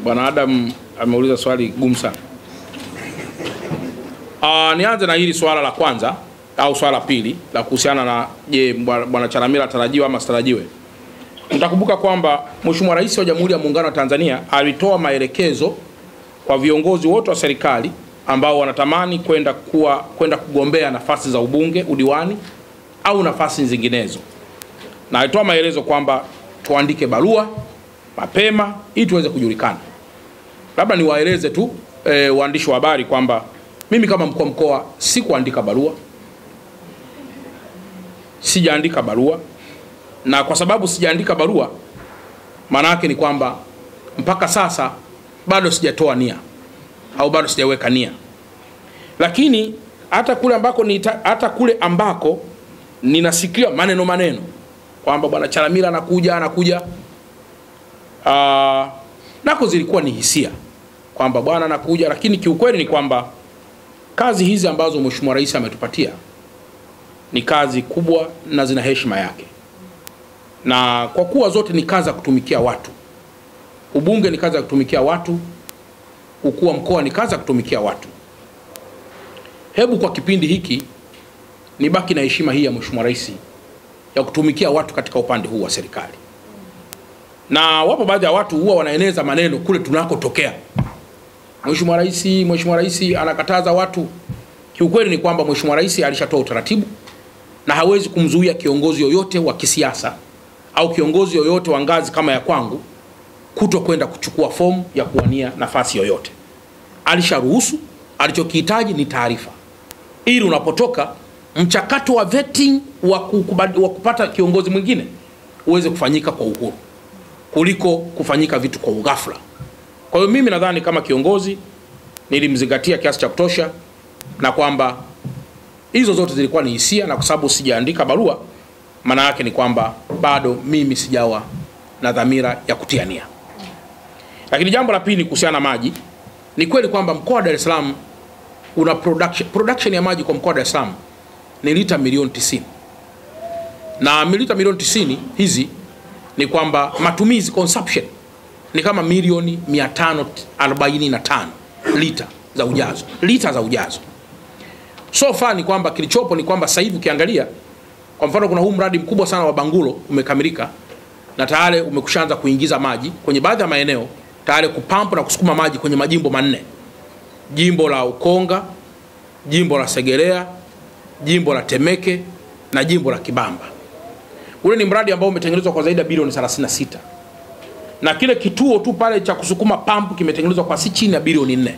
Bwana Adam ameuliza swali gumu sana. Nianze na hili swala la kwanza au swala la pili la kuhusiana na je, Bwana Chalamila tarajiwa ama starajiwe. Mtakumbuka kwamba Mheshimiwa Rais wa Jamhuri ya Muungano wa Tanzania alitoa maelekezo kwa viongozi wote wa serikali ambao wanatamani kwenda kugombea nafasi za ubunge, udiwani au nafasi zinginezo. Na alitoa maelezo kwamba tuandike barua mapema ili tuweze kujulikana. Labda niwaeleze tu waandishi wa habari kwamba mimi kama mkuu wa mkoa sikuandika barua. Sijaandika barua. Na kwa sababu sijaandika barua, maana yake ni kwamba mpaka sasa bado sijatoa nia au bado sijaweka nia. Lakini hata kule ambako ninasikia maneno kwamba Bwana Chalamila anakuja nako zilikuwa ni hisia kwamba bwana anakuja, lakini kiukweli ni kwamba kazi hizi ambazo Mheshimiwa Rais ametupatia ni kazi kubwa na zina heshima yake. Na kwa kuwa zote ni kazi za kutumikia watu. Ubunge ni kazi ya kutumikia watu, ukuu wa mkoa ni kazi ya kutumikia watu. Hebu kwa kipindi hiki nibaki na heshima hii ya Mheshimiwa Rais ya kutumikia watu katika upande huu wa serikali. Na wapo baadhi ya watu huwa wanaeneza maneno kule tunakotokea. Mheshimiwa Rais anakataza watu. Kiukweli ni kwamba Mheshimiwa Rais alishatoa utaratibu na hawezi kumzuia kiongozi yoyote wa kisiasa au kiongozi yoyote wa ngazi kama ya kwangu kutokwenda kuchukua fomu ya kuwania nafasi yoyote. Alisharuhusu, alichokihitaji ni taarifa. Ili unapotoka mchakato wa vetting wa kupata kiongozi mwingine uweze kufanyika kwa uhuru kuliko kufanyika vitu kwa ghafla. Kwa hiyo mimi nadhani kama kiongozi nilimzingatia kiasi cha kutosha, na kwamba hizo zote zilikuwa ni hisia, na kwa sababu sijaandika barua maana yake ni kwamba bado mimi sijawa na dhamira ya kutia nia. Lakini jambo la pili kuhusiana na maji, ni kweli kwamba mkoa wa Dar es Salaam una production ya maji kwa mkoa wa Dar es Salaam ni lita milioni 90. Na lita milioni 90 hizi ni kwamba matumizi consumption ni kama milioni 545 lita za ujazo. So far ni kwamba kilichopo ni kwamba sasa hivi ukiangalia kwa mfano kuna huu mradi mkubwa sana wa Bangulo umekamilika na tayari umekushaanza kuingiza maji kwenye baadhi ya maeneo, tayari kupampu na kusukuma maji kwenye majimbo 4. Jimbo la Ukonga, jimbo la Segerea, jimbo la Temeke na jimbo la Kibamba. Ule ni mradi ambao umetengenezwa kwa zaidi ya bilioni 36. Na kile kituo tu pale cha kusukuma pampu kimetengenezwa kwa si chini ya bilioni 4.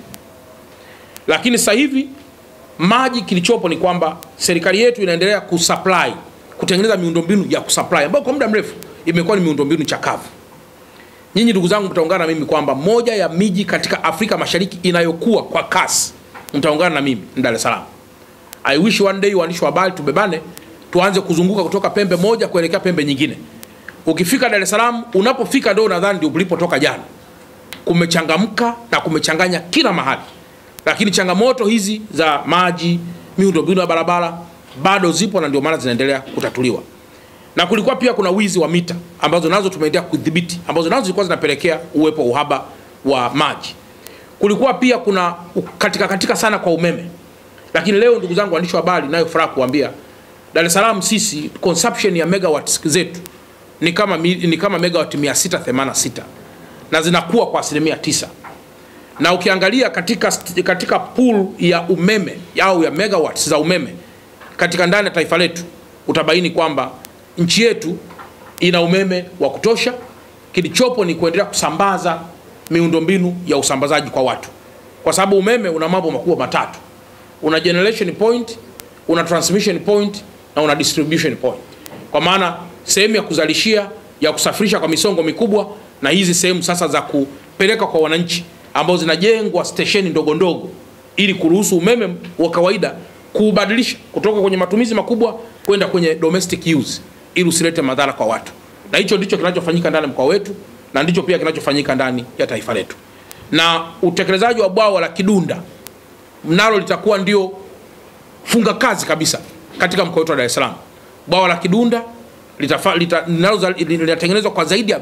Lakini sasa hivi maji kilichopo ni kwamba serikali yetu inaendelea kutengeneza miundombinu ya kusupply ambayo kwa muda mrefu imekuwa ni miundombinu chakavu. Nyinyi ndugu zangu mtaungana na mimi kwamba moja ya miji katika Afrika Mashariki inayokuwa kwa kasi, mtaungana na mimi, ni Dar es Salaam. I wish one day waandishi wa habari tubebane tuanze kuzunguka kutoka pembe moja kuelekea pembe nyingine. Ukifika Dar es Salaam, unapofika ndio unadhani ndio ulipotoka jana. Kumechangamka na kumechanganya kila mahali. Lakini changamoto hizi za maji, miundombinu ya barabara bado zipo na ndio maana zinaendelea kutatuliwa. Na kulikuwa pia kuna wizi wa mita ambazo nazo tumeendelea kudhibiti, ambazo nazo zilikuwa zinapelekea uwepo uhaba wa maji. Kulikuwa pia kuna katika sana kwa umeme. Lakini leo ndugu zangu waandishi wa habari, nayo furaha kuambia Dar es Salaam sisi consumption ya megawatts zetu ni kama megawatt 686 na zinakuwa kwa 9%. Na ukiangalia katika pool ya umeme au ya megawatts za umeme katika ndani ya taifa letu, utabaini kwamba nchi yetu ina umeme wa kutosha. Kilichopo ni kuendelea kusambaza miundombinu ya usambazaji kwa watu, kwa sababu umeme una mambo makubwa matatu: una generation point, una transmission point na una distribution point. Kwa maana sehemu ya kuzalishia, ya kusafirisha kwa misongo mikubwa, na hizi sehemu sasa za kupeleka kwa wananchi ambao zinajengwa stesheni ndogo ndogo ili kuruhusu umeme wa kawaida kubadilisha kutoka kwenye matumizi makubwa kwenda kwenye domestic use ili usilete madhara kwa watu. Na hicho ndicho kinachofanyika ndani ya mkoa wetu, na ndicho pia kinachofanyika ndani ya taifa letu. Na utekelezaji wa bwawa la Kidunda mnalo litakuwa ndio funga kazi kabisa katika mkoa wetu wa Dar es Salaam. Bwawa la Kidunda litatengenezwa kwa zaidi ya